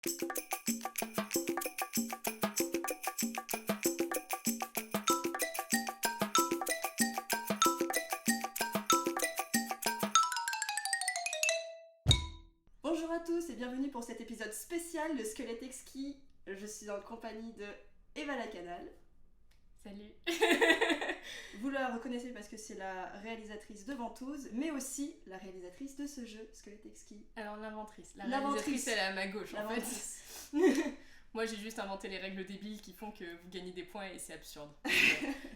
Bonjour à tous et bienvenue pour cet épisode spécial de Squelette Exquis. Je suis en compagnie de Eva Lacanal. Salut. Vous la reconnaissez parce que c'est la réalisatrice de Ventouses, mais aussi la réalisatrice de ce jeu, Squelette Exquis. Alors l'inventrice. La réalisatrice, elle est à ma gauche en fait. Moi j'ai juste inventé les règles débiles qui font que vous gagnez des points et c'est absurde.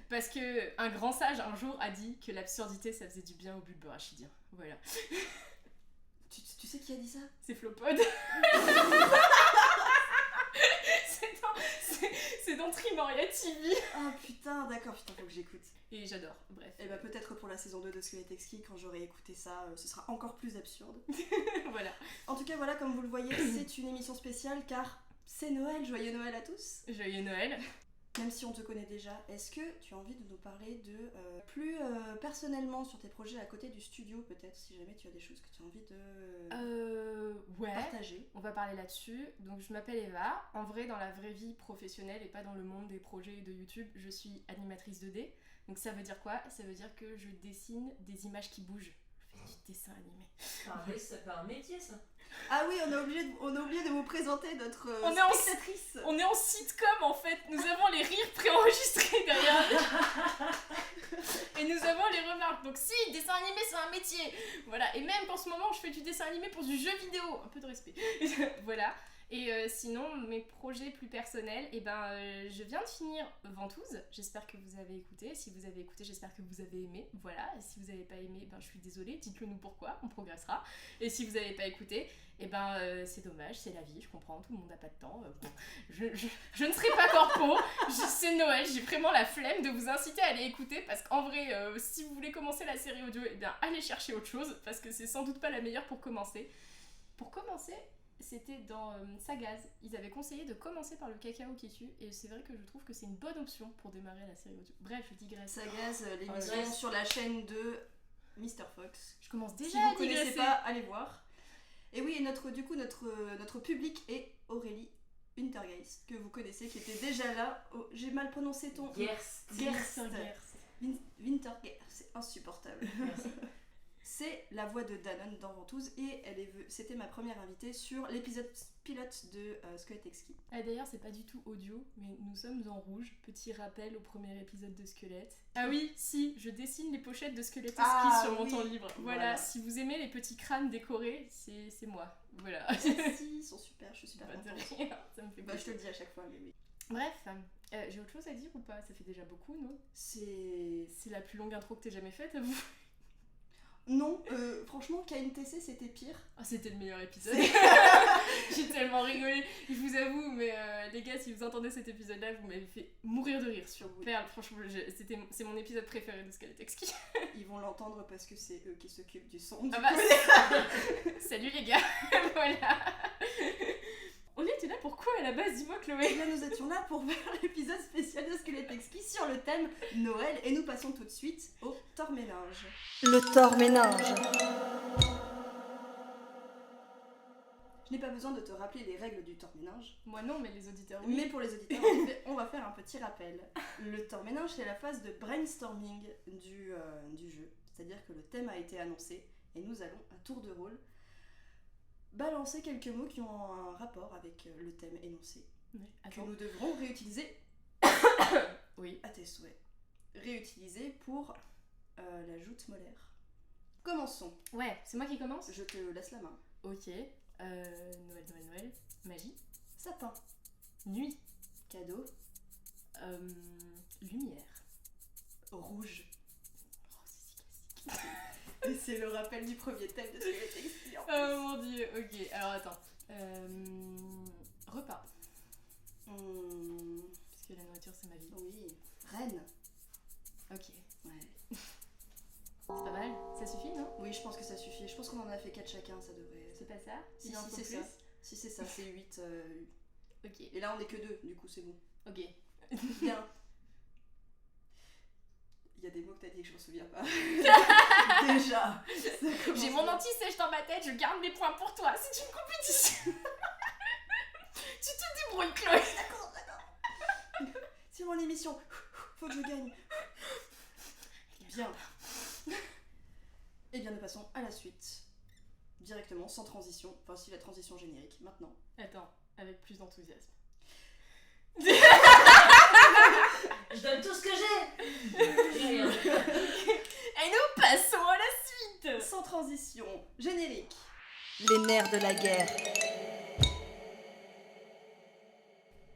Parce que un grand sage un jour a dit que l'absurdité ça faisait du bien au bulbe rachidien. Voilà. Tu sais qui a dit ça? C'est Flopod. C'est dans Trimoria TV. Ah putain, d'accord, faut que j'écoute. Et j'adore, bref. Et bah peut-être pour la saison 2 de Squelette Exquis, quand j'aurai écouté ça, ce sera encore plus absurde. Voilà. En tout cas, voilà, comme vous le voyez, c'est une émission spéciale car c'est Noël. Joyeux Noël à tous. Joyeux Noël. Même si on te connaît déjà, est-ce que tu as envie de nous parler de plus personnellement sur tes projets à côté du studio, peut-être, si jamais tu as des choses que tu as envie de ouais. partager? On va parler là-dessus. Donc je m'appelle Eva. En vrai, dans la vraie vie professionnelle et pas dans le monde des projets de YouTube, je suis animatrice 2D. Donc ça veut dire quoi? Ça veut dire que je dessine des images qui bougent. Je fais du dessin animé. Ça fait un métier ça. Ah oui, on a oublié de vous présenter notre spectatrice. On est en sitcom en fait. Nous avons les rires préenregistrés derrière nous. Et nous avons les remarques. Donc si, dessin animé c'est un métier. Voilà. Et même qu'en ce moment je fais du dessin animé pour du jeu vidéo. Un peu de respect. Voilà. Et sinon, mes projets plus personnels, je viens de finir Ventouses. J'espère que vous avez écouté. Si vous avez écouté, j'espère que vous avez aimé. Voilà. Et si vous n'avez pas aimé, je suis désolée. Dites-le nous pourquoi, on progressera. Et si vous n'avez pas écouté, c'est dommage, c'est la vie, je comprends, tout le monde n'a pas de temps. Je ne serai pas corpo. C'est Noël, j'ai vraiment la flemme de vous inciter à aller écouter parce qu'en vrai, si vous voulez commencer la série audio, allez chercher autre chose parce que c'est sans doute pas la meilleure pour commencer. Pour commencer, c'était dans Sagaz. Ils avaient conseillé de commencer par le cacao qui tue et c'est vrai que je trouve que c'est une bonne option pour démarrer la série audio. Bref, je digresse. Sagaz, l'émission sur la chaîne de Mr. Fox. Je commence déjà si à vous digresser. Connaissez pas, allez voir. Et oui, et notre public est Aurélie Wintergeist, que vous connaissez, qui était déjà là. Oh, j'ai mal prononcé ton... Gerst. Wintergeist, c'est insupportable. C'est la voix de Danone dans Ventouses et c'était ma première invitée sur l'épisode pilote de Squelette Exquis. Ah, d'ailleurs, c'est pas du tout audio, mais nous sommes en rouge. Petit rappel au premier épisode de Squelette. Ah oui, si, je dessine les pochettes de Squelette Exquis sur mon temps libre. Voilà, si vous aimez les petits crânes décorés, c'est moi. Voilà. Merci, ils sont super, je suis super contente. Ça me fait plaisir. Je te le dis à chaque fois, mais oui. Bref, j'ai autre chose à dire ou pas? Ça fait déjà beaucoup, non? C'est la plus longue intro que t'aies jamais faite, à vous? Non, franchement, KNTC c'était pire. Oh, c'était le meilleur épisode. J'ai tellement rigolé, je vous avoue, mais les gars, si vous entendez cet épisode-là, vous m'avez fait mourir de rire sur Perle. Franchement, c'est mon épisode préféré de Squelette Exquis. Ils vont l'entendre parce que c'est eux qui s'occupent du son. Salut les gars. Voilà. On était là pourquoi à la base? Dis-moi Chloé. Et là nous étions là pour faire l'épisode spécial de Squelette Exquis sur le thème Noël et nous passons tout de suite au torménage. Le torménage. Je n'ai pas besoin de te rappeler les règles du torménage. Moi non, mais les auditeurs oui. Mais pour les auditeurs, on va faire un petit rappel. Le torménage, c'est la phase de brainstorming du jeu. C'est-à-dire que le thème a été annoncé et nous allons à tour de rôle balancer quelques mots qui ont un rapport avec le thème énoncé. Que nous devrons réutiliser oui. À tes souhaits. Réutiliser pour la joute molaire. Commençons. Ouais, c'est moi qui commence? Je te laisse la main. Ok. Noël. Magie. Sapin. Nuit. Cadeau. Lumière. Rouge. Oh, c'est si classique. Et c'est le rappel du premier thème de Squelette Exquis. Oh mon dieu, ok. Alors attends. Repas. Parce que la nourriture c'est ma vie. Oui. Reine. Ok. Ouais. C'est pas mal. Ça suffit, non? Oui, je pense que ça suffit. Je pense qu'on en a fait 4 chacun, ça devrait... C'est pas ça? Si, c'est ça. Si, c'est ça, c'est 8. Ok. Et là, on est que 2, du coup, c'est bon. Ok. Bien. Il y a des mots que t'as dit que je m'en souviens pas. Déjà. J'ai mon anti-sèche dans ma tête, je garde mes points pour toi. C'est une compétition. mission. Faut que je gagne. Bien. Et bien, nous passons à la suite. Directement, sans transition. Enfin, si, la transition générique, maintenant. Attends, avec plus d'enthousiasme. Je donne tout ce que j'ai. Rien. Et nous passons à la suite. Sans transition, générique. Les nerfs de la guerre.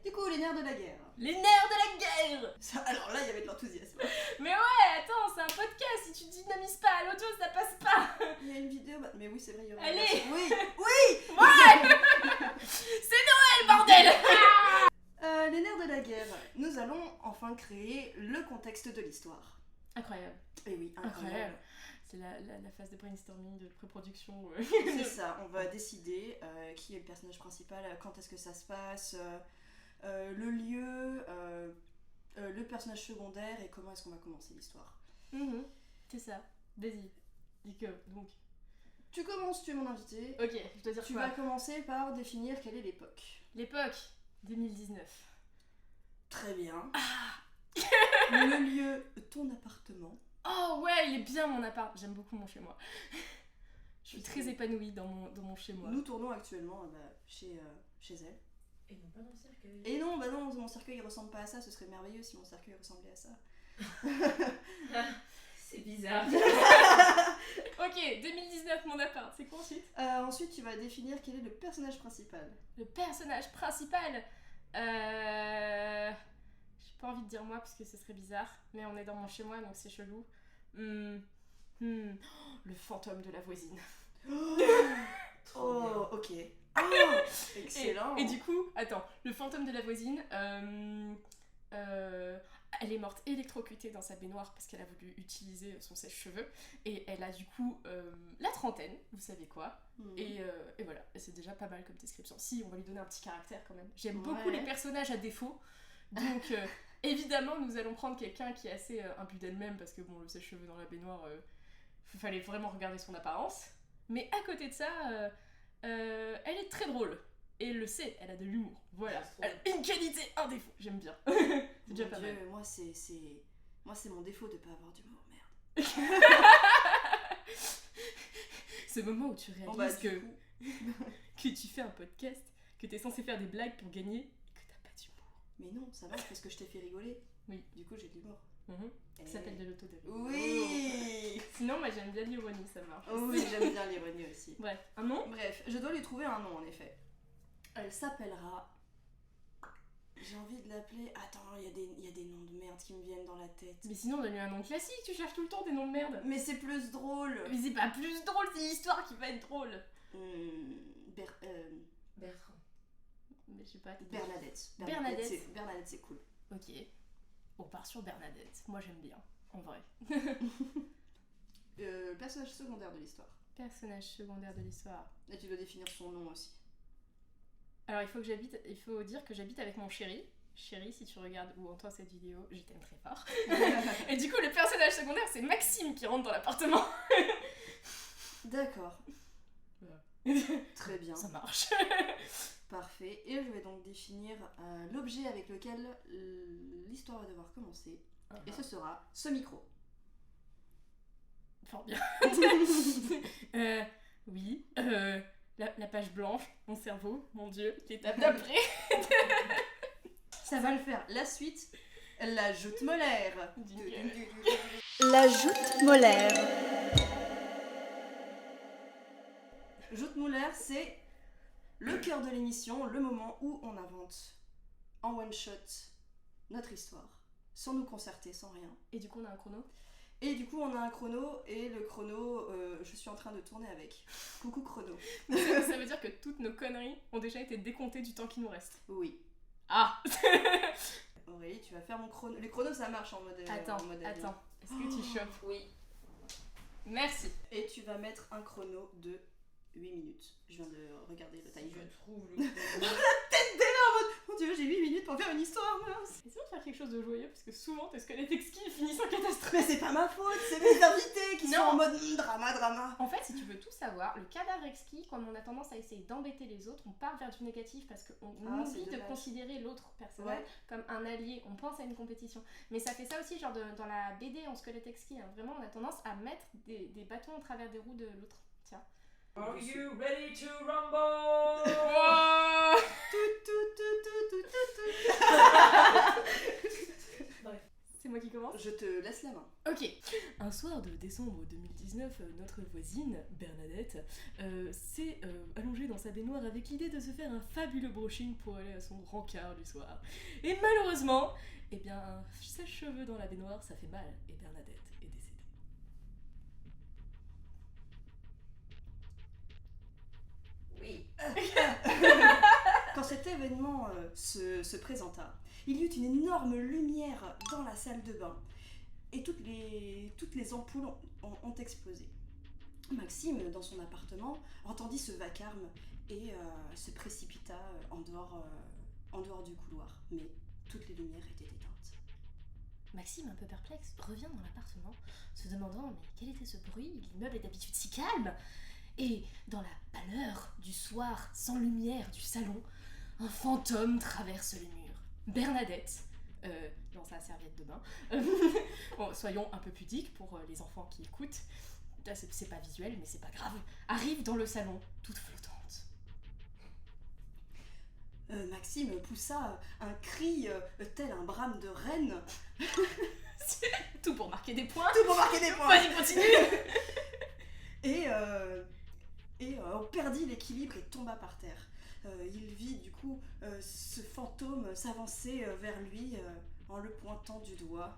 Du coup, les nerfs de la guerre. Les nerfs de la guerre. Ça, alors là, il y avait de l'enthousiasme. Mais ouais, attends, c'est un podcast, si tu dynamises pas à l'audio, ça passe pas. Il y a une vidéo, mais oui, c'est vrai, il y aura. Allez. Oui, oui. Ouais. C'est Noël, bordel. Les nerfs de la guerre. Nous allons enfin créer le contexte de l'histoire. Incroyable. Et oui, incroyable. C'est la phase de brainstorming, de pré-production. C'est ça, on va décider qui est le personnage principal, quand est-ce que ça se passe, le lieu, le personnage secondaire et comment est-ce qu'on va commencer l'histoire. C'est ça. Vas-y. Dis que, donc. Tu commences, tu es mon invité. Ok, je dois dire Tu quoi. vas commencer par définir quelle est l'époque. L'époque, 2019. Très bien. Le lieu, ton appartement. Oh ouais, il est bien mon appart. J'aime beaucoup mon chez moi. Je suis très épanouie dans mon chez moi. Nous tournons actuellement chez elle. Et non pas dans le cercueil. Et non, bah non, mon cercueil il ressemble pas à ça, ce serait merveilleux si mon cercueil ressemblait à ça. C'est bizarre. Ok, 2019 mon appart, c'est quoi ensuite? Ensuite, tu vas définir quel est le personnage principal. Le personnage principal. J'ai pas envie de dire moi parce que ce serait bizarre, mais on est dans mon chez moi donc c'est chelou. Le fantôme de la voisine. Oh, ok. Oh, excellent. Et du coup, attends, le fantôme de la voisine, elle est morte électrocutée dans sa baignoire parce qu'elle a voulu utiliser son sèche-cheveux et elle a du coup la trentaine, vous savez quoi. Et voilà, et c'est déjà pas mal comme description. Si, on va lui donner un petit caractère quand même. J'aime beaucoup les personnages à défaut, donc évidemment nous allons prendre quelqu'un qui est assez imbu d'elle-même parce que bon, le sèche-cheveux dans la baignoire, fallait vraiment regarder son apparence. Mais à côté de ça, elle est très drôle. Et elle le sait, elle a de l'humour. Voilà, elle a une qualité, un défaut. J'aime bien. C'est déjà pas mal. Moi, c'est mon défaut de pas avoir d'humour, merde. Ce moment où tu réalises que tu fais un podcast, que t'es censé faire des blagues pour gagner et que t'as pas d'humour. Mais non, ça va, parce que je t'ai fait rigoler. Oui. Du coup, j'ai de l'humour. Ça s'appelle de l'autodérision. Oui. Sinon, moi j'aime bien l'ironie, ça marche. Oui, j'aime bien l'ironie aussi. Bref, un nom. Bref, je dois lui trouver un nom en effet. Elle s'appellera... J'ai envie de l'appeler... Attends, il y a des noms de merde qui me viennent dans la tête. Mais sinon, donne-lui un nom classique, tu cherches tout le temps des noms de merde. Mais c'est plus drôle. Mais c'est pas plus drôle, c'est l'histoire qui va être drôle. Bertrand. Mais je sais pas. Bernadette. Bernadette. Bernadette, c'est cool. Ok. On part sur Bernadette. Moi j'aime bien, en vrai. Personnage secondaire de l'histoire. Personnage secondaire de l'histoire. Et tu dois définir son nom aussi. Alors il faut dire que j'habite avec mon chéri. Chéri, si tu regardes ou entends cette vidéo, je t'aime très fort. Et du coup, le personnage secondaire, c'est Maxime qui rentre dans l'appartement. D'accord. Très bien. Ça marche. Parfait. Et je vais donc définir l'objet avec lequel l'histoire va devoir commencer. Et ce sera ce micro. Fort bien. Oui. La page blanche, mon cerveau, mon dieu, l'étape d'après. Ça va le faire. La suite, la joute molaire. Jingle. La joute molaire. Joute molaire, c'est le cœur de l'émission, le moment où on invente en one shot notre histoire, sans nous concerter, sans rien. Et du coup, on a un chrono. Et du coup, on a un chrono, et le chrono, je suis en train de tourner avec. Coucou chrono. Ça veut dire que toutes nos conneries ont déjà été décomptées du temps qui nous reste. Oui. Ah. Aurélie, tu vas faire mon chrono. Les chronos, ça marche en mode Attends. avion. Est-ce que tu chopes? Oui. Merci. Et tu vas mettre un chrono de 8 minutes. Je viens de regarder le timer. Je trouve le chrono. Tête d'elle en mode, mon dieu, j'ai 8 minutes pour faire une histoire, mince. Et sinon, faire quelque chose de joyeux parce que souvent tes squelettes exquis finissent en catastrophe. Mais c'est pas ma faute, c'est mes invités qui sont Non. en mode drama. En fait, si tu veux tout savoir, le cadavre exquis, comme on a tendance à essayer d'embêter les autres, on part vers du négatif parce qu'on Ah, c'est oublie de dommage. considérer l'autre personnage Ouais. comme un allié, on pense à une compétition. Mais ça fait ça aussi, genre dans la BD en squelette exquis, hein. Vraiment on a tendance à mettre des bâtons au travers des roues de l'autre. Tiens. Are you ready to rumble? C'est moi qui commence. Je te laisse la main. Ok. Un soir de décembre 2019, notre voisine, Bernadette, s'est allongée dans sa baignoire avec l'idée de se faire un fabuleux brushing pour aller à son rencard du soir. Et malheureusement, eh bien, un sèche-cheveux dans la baignoire, ça fait mal, et Bernadette est décédée. Oui. Quand cet événement se présenta, il y eut une énorme lumière dans la salle de bain et toutes les ampoules ont explosé. Maxime, dans son appartement, entendit ce vacarme et se précipita en dehors du couloir. Mais toutes les lumières étaient éteintes. Maxime, un peu perplexe, revient dans l'appartement, se demandant mais quel était ce bruit? L'immeuble est d'habitude si calme. Et dans la pâleur du soir, sans lumière du salon, un fantôme traverse le mur. Bernadette, dans sa serviette de bain, bon, soyons un peu pudiques pour les enfants qui écoutent, là c'est pas visuel mais c'est pas grave, arrive dans le salon, toute flottante. Maxime poussa un cri tel un brame de reine. Tout pour marquer des points. Tout pour marquer des points. Vas-y, continue. Et on perdit l'équilibre et tomba par terre. Il vit du coup ce fantôme s'avancer vers lui en le pointant du doigt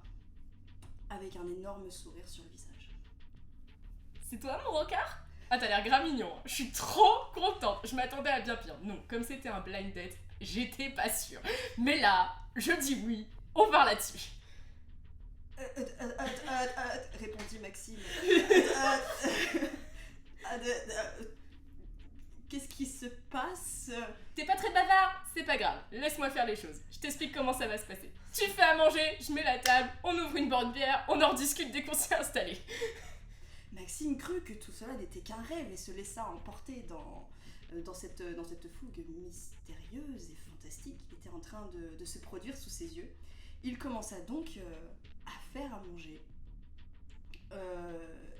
avec un énorme sourire sur le visage. C'est toi mon rencard? Ah, t'as l'air grave mignon, je suis trop contente, je m'attendais à bien pire. Non, comme c'était un blind date, j'étais pas sûre. Mais là, je dis oui, on part là-dessus. Répondit Maxime. Qu'est-ce qui se passe? T'es pas très bavard? C'est pas grave, laisse-moi faire les choses. Je t'explique comment ça va se passer. Tu fais à manger, je mets la table, on ouvre une bonne bière, on en rediscute dès qu'on s'est installé. Maxime crut que tout cela n'était qu'un rêve et se laissa emporter dans cette fougue mystérieuse et fantastique qui était en train de se produire sous ses yeux. Il commença donc à faire à manger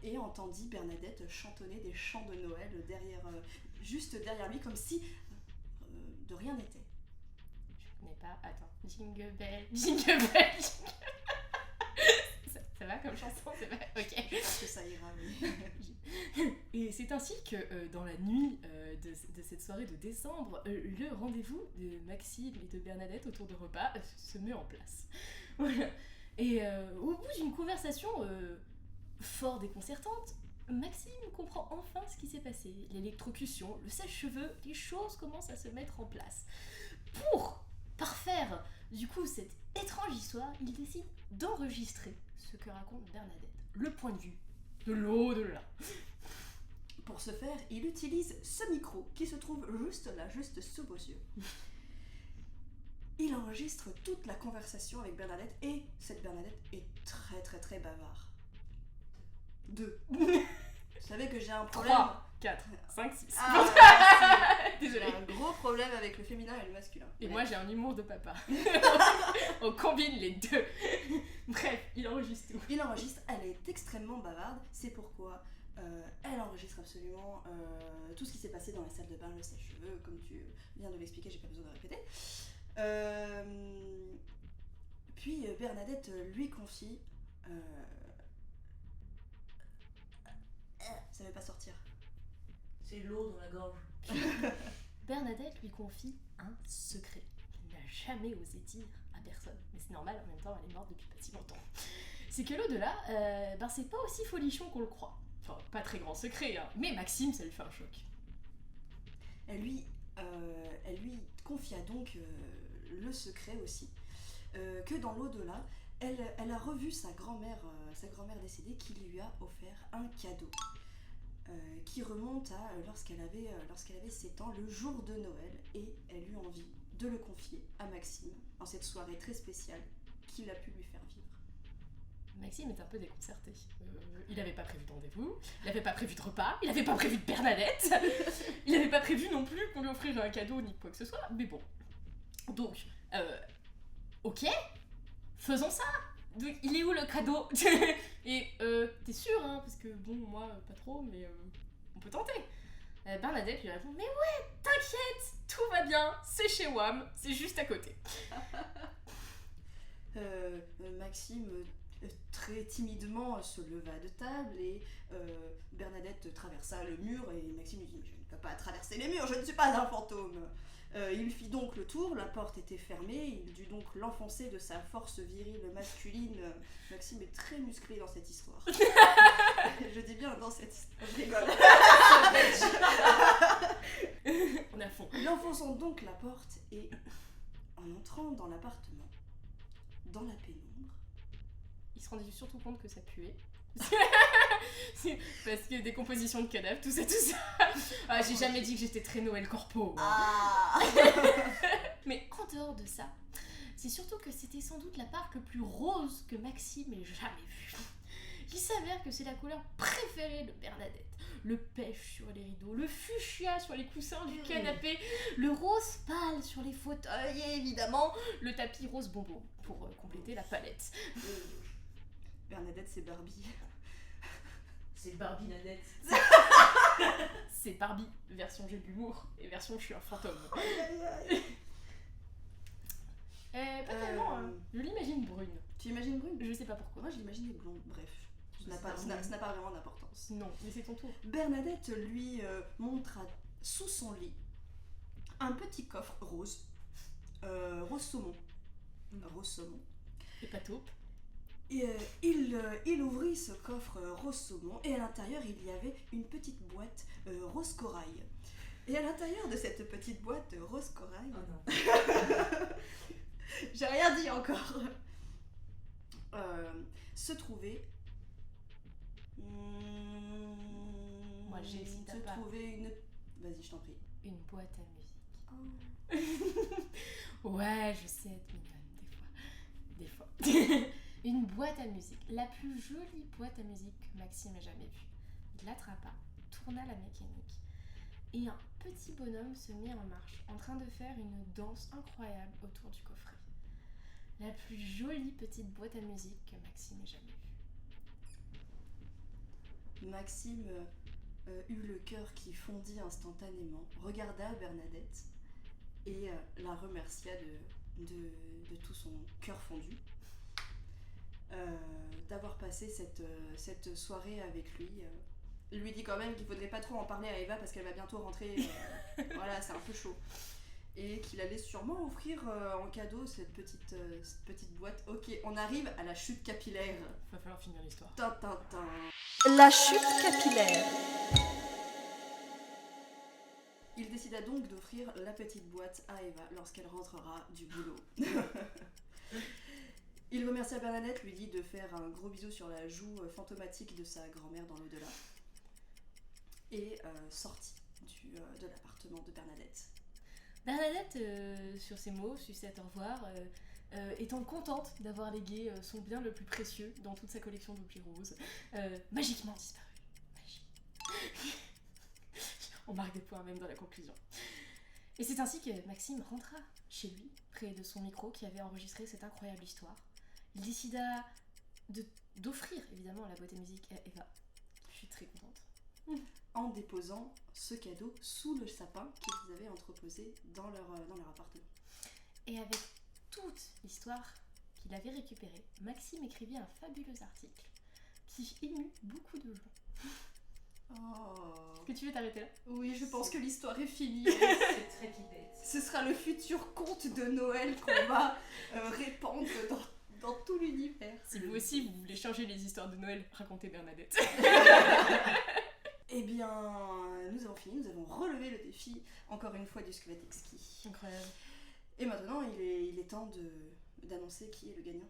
et entendit Bernadette chantonner des chants de Noël juste derrière lui, comme si de rien n'était. Je connais pas, attends. Jingle bell, jingle bell. Ça va comme chanson, c'est vrai. Ok. Parce que ça ira, oui. Et c'est ainsi que dans la nuit de cette soirée de décembre, le rendez-vous de Maxime et de Bernadette autour de repas se met en place. Voilà. Et au bout d'une conversation fort déconcertante, Maxime comprend enfin ce qui s'est passé. L'électrocution, le sèche-cheveux, les choses commencent à se mettre en place. Pour parfaire du coup cette étrange histoire, il décide d'enregistrer ce que raconte Bernadette, le point de vue de l'au-delà. Pour ce faire, il utilise ce micro qui se trouve juste là, juste sous vos yeux. Il enregistre toute la conversation avec Bernadette et cette Bernadette est très très très bavarde. 2. Vous savez que j'ai un problème. 3, 4, 5, 6. Désolée. J'ai un gros problème avec le féminin et le masculin. Et moi j'ai un humour de papa. On combine les deux. Bref, il enregistre tout. Il enregistre, elle est extrêmement bavarde, c'est pourquoi elle enregistre absolument tout ce qui s'est passé dans la salle de bain, le sèche-cheveux, comme tu viens de l'expliquer, j'ai pas besoin de répéter. Puis Bernadette lui confie. Ça veut pas sortir. C'est l'eau dans la gorge. Bernadette lui confie un secret qu'il n'a jamais osé dire à personne. Mais c'est normal, en même temps, elle est morte depuis pas si longtemps. C'est que l'au-delà, c'est pas aussi folichon qu'on le croit. Enfin, pas très grand secret, hein. Mais Maxime, ça lui fait un choc. Elle lui confia donc le secret aussi, que dans l'au-delà, elle a revu sa grand-mère décédée qui lui a offert un cadeau qui remonte à lorsqu'elle avait 7 ans, le jour de Noël, et elle eut envie de le confier à Maxime en cette soirée très spéciale qu'il a pu lui faire vivre. Maxime est un peu déconcerté. Il n'avait pas prévu de rendez-vous, il n'avait pas prévu de repas, il n'avait pas prévu de Bernadette, il n'avait pas prévu non plus qu'on lui offrirait un cadeau ni quoi que ce soit, mais bon. Donc, ok, faisons ça. Donc, il est où le cadeau? Et t'es sûr, hein, parce que bon, moi, pas trop, mais on peut tenter. Bernadette lui répond, mais ouais, t'inquiète, tout va bien, c'est chez WAM, c'est juste à côté. Maxime très timidement se leva de table et Bernadette traversa le mur et Maxime lui dit « Je ne peux pas traverser les murs, je ne suis pas un fantôme !» Il fit donc le tour, la porte était fermée, il dut donc l'enfoncer de sa force virile masculine. Maxime est très musclé dans cette histoire. Je dis bien dans cette histoire, je rigole. On est à fond. L'enfonçant donc la porte et en entrant dans l'appartement, dans la pénombre, Il se rendait surtout compte que ça puait. Parce que décomposition de cadavres, tout ça. Ah, j'ai jamais dit que j'étais très Noël corpo. Mais en dehors de ça, c'est surtout que c'était sans doute la part le plus rose que Maxime ait jamais vue. Il s'avère que c'est la couleur préférée de Bernadette. Le pêche sur les rideaux, le fuchsia sur les coussins du canapé, le rose pâle sur les fauteuils et évidemment le tapis rose bonbon pour compléter la palette. Bernadette, c'est Barbie. C'est Barbie Nadette. C'est Barbie, version jeu d'humour et version je suis un fantôme. Pas tellement, hein. Je l'imagine brune. Tu imagines brune? Je sais pas pourquoi. Moi, je l'imaginais blonde. Bref, ça n'a pas vraiment d'importance. Non, mais c'est ton tour. Bernadette lui montra sous son lit un petit coffre rose, rose saumon. Rose saumon. Et pas taupe. Et il ouvrit ce coffre rose saumon et à l'intérieur il y avait une petite boîte rose corail. Et à l'intérieur de cette petite boîte rose corail, Oh non. j'ai rien dit encore, se trouvait. Moi j'ai si t'as pas. Trouvait une. Vas-y, je t'en prie. Une boîte à musique. Ouais, je sais être mignonne, des fois. Une boîte à musique, la plus jolie boîte à musique que Maxime ait jamais vue. Il l'attrapa, tourna la mécanique, et un petit bonhomme se mit en marche, en train de faire une danse incroyable autour du coffret. La plus jolie petite boîte à musique que Maxime ait jamais vue. Maxime eut le cœur qui fondit instantanément, regarda Bernadette et la remercia de tout son cœur fondu. D'avoir passé cette soirée avec lui. Il lui dit quand même qu'il faudrait pas trop en parler à Eva parce qu'elle va bientôt rentrer. Voilà, c'est un peu chaud. Et qu'il allait sûrement offrir en cadeau cette petite boîte. Ok, on arrive à la chute capillaire. Va falloir finir l'histoire. Tintintin. La chute capillaire. Il décida donc d'offrir la petite boîte à Eva lorsqu'elle rentrera du boulot. Il remercia Bernadette, lui dit de faire un gros bisou sur la joue fantomatique de sa grand-mère dans l'au-delà. Et sortit de l'appartement de Bernadette. Bernadette, sur ces mots, sucette au revoir, étant contente d'avoir légué son bien le plus précieux dans toute sa collection d'objets roses, magiquement disparu. Magie. On marque des points même dans la conclusion. Et c'est ainsi que Maxime rentra chez lui, près de son micro qui avait enregistré cette incroyable histoire. Il décida d'offrir évidemment la boîte à musique à Eva. Je suis très contente. En déposant ce cadeau sous le sapin qu'ils avaient entreposé dans leur appartement. Et avec toute l'histoire qu'il avait récupérée, Maxime écrivit un fabuleux article qui émut beaucoup de gens. Oh. Est-ce que tu veux t'arrêter là? Oui, je pense que l'histoire est finie. C'est très pipette. Ce sera le futur conte de Noël qu'on va répandre dans tout l'univers. Si vous aussi vous voulez changer les histoires de Noël, racontez Bernadette. Eh bien, nous avons fini, nous avons relevé le défi, encore une fois, du squelette exquis. Incroyable. Et maintenant, il est temps d'annoncer qui est le gagnant.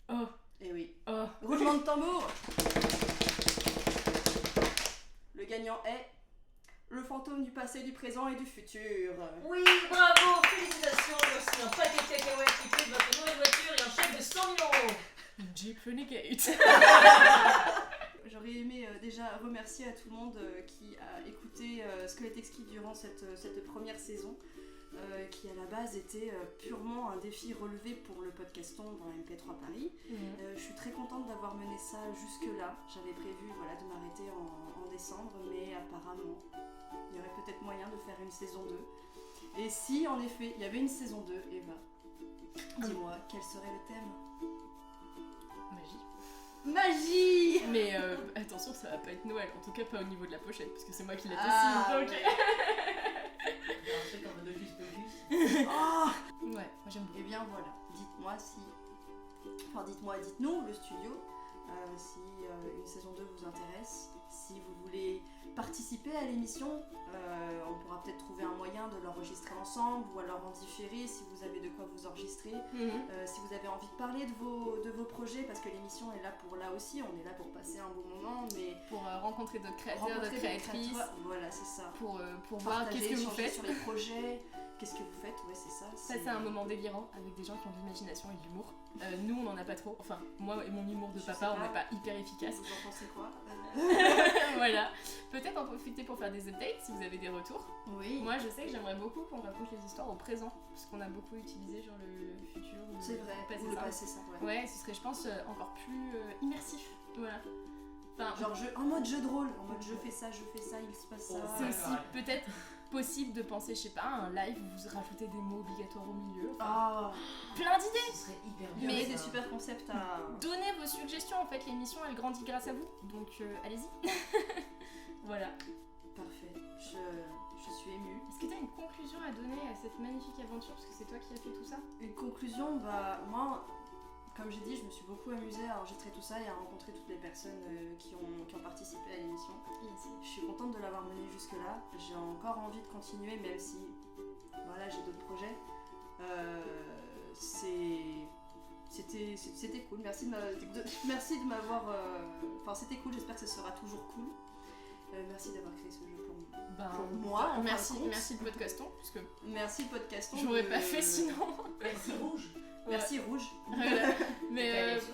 Oh. Eh oui. Oh. Roulement de tambour. Le gagnant est le fantôme du passé, du présent et du futur. Oui, bravo, félicitations, merci un paquet de cacahuètes qui coûte votre nouvelle voiture et Je n'ai qu'à être. J'aurais aimé déjà remercier à tout le monde qui a écouté Squelette Exquis durant cette première saison, qui à la base était purement un défi relevé pour le podcaston dans la MP3 Paris. Je suis très contente d'avoir mené ça jusque-là. J'avais prévu de m'arrêter en décembre, mais apparemment il y aurait peut-être moyen de faire une saison 2. Et si en effet il y avait une saison 2, Eva, dis-moi quel serait le thème? Magie. Mais attention, ça va pas être Noël, en tout cas pas au niveau de la pochette, parce que c'est moi qui l'ai Ah, dessiné, donc... Un truc en mode Hocus Pocus. Oh Ouais, moi j'aime beaucoup. Et bien voilà, dites-moi si... Enfin dites-nous, le studio, si une saison 2 vous intéresse, si vous voulez participer à l'émission, on pourra peut-être trouver un moyen de l'enregistrer ensemble ou alors en différé si vous avez de quoi vous enregistrer. Si vous avez envie de parler de vos projets, parce que l'émission est là aussi, on est là pour passer un bon moment, mais Pour rencontrer d'autres créateurs, rencontrer d'autres créatrices, voilà c'est ça. pour voir Partager, qu'est-ce que vous échanger faites. sur les projets, qu'est-ce que vous faites, ouais c'est ça. Passer un moment délirant avec des gens qui ont de l'imagination et de l'humour. Nous on en a pas trop, enfin moi et mon humour de Je papa sais on pas. n'est pas hyper efficace. Vous en pensez quoi? Voilà, peut-être en profiter pour faire des updates si vous avez des retours. Oui. Moi je sais que j'aimerais beaucoup qu'on raconte les histoires au présent, parce qu'on a beaucoup utilisé genre le futur ou C'est vrai, passé ou le ça. passé ça, ouais. Ouais, ce serait je pense encore plus immersif. Voilà. Enfin, Genre en mode jeu de rôle, en mode je fais ça, il se passe ça. c'est Ouais, aussi ouais. peut-être possible de penser, je sais pas, un live où vous rajoutez des mots obligatoires au milieu. Enfin, Ah, plein d'idées. Ce serait hyper il y bien. avait Mais- des super concepts à... Donnez vos suggestions, en fait l'émission elle grandit grâce à vous, donc allez-y. Voilà. Parfait, je suis émue. Est-ce que tu as une conclusion à donner à cette magnifique aventure, parce que c'est toi qui as fait tout ça? Une conclusion, bah moi, comme j'ai dit, je me suis beaucoup amusée à enregistrer tout ça et à rencontrer toutes les personnes qui ont participé à l'émission. Je suis contente de l'avoir menée jusque-là. J'ai encore envie de continuer, même si voilà, j'ai d'autres projets. C'était cool. Merci de m'avoir. Enfin, c'était cool. J'espère que ce sera toujours cool. Merci d'avoir créé ce jeu pour moi. Ben, Pour moi, en merci, fin de compte. merci le podcaston, parce que Merci le podcaston. j'aurais pas fait sinon. Merci Rouge. Merci Rouge. Voilà. Mais Allez, sur-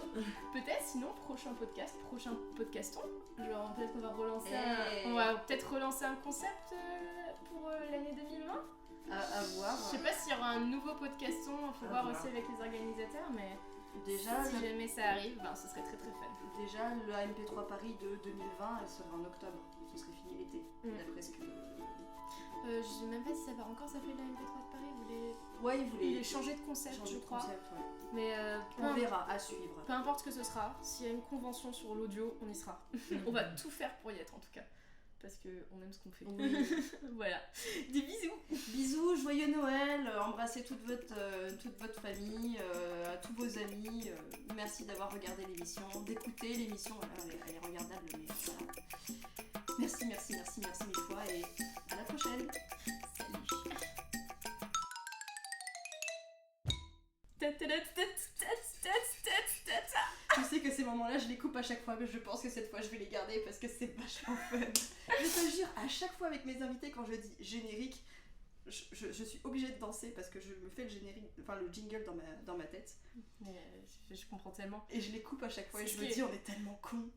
peut-être sinon prochain podcaston, genre peut-être qu'on va relancer Hey. on va peut-être relancer un concept pour l'année 2020. À voir. Je sais pas s'il y aura un nouveau podcaston, faut À voir voir. aussi avec les organisateurs, mais Déjà, si jamais ça arrive, ben ce serait très très fun. déjà, le MP3 Paris de 2020, elle serait en octobre. Ce serait fini l'été. D'après ce que. Je sais même pas si ça va encore s'appeler la MP3 de Paris, Ouais, ils vous voulaient voulez changer de concept, changer je de crois. concept, ouais. Mais On verra, à suivre. peu importe ce que ce sera, s'il y a une convention sur l'audio, on y sera. On va tout faire pour y être en tout cas. Parce qu'on aime ce qu'on fait. Oui. Voilà. Des bisous. Bisous, joyeux Noël, embrassez toute votre famille, à tous vos amis. Merci d'avoir regardé l'émission, d'écouter l'émission. Voilà, elle est regardable, mais voilà. Merci mille fois et à la prochaine. Salut. Je sais que ces moments-là, je les coupe à chaque fois, mais je pense que cette fois, je vais les garder parce que c'est vachement fun. Je te jure, à chaque fois avec mes invités, quand je dis générique, je suis obligée de danser parce que je me fais le générique, enfin le jingle dans ma tête. Mais je comprends tellement. Et je les coupe à chaque fois et C'est je ce me qui est- dis, on est tellement cons.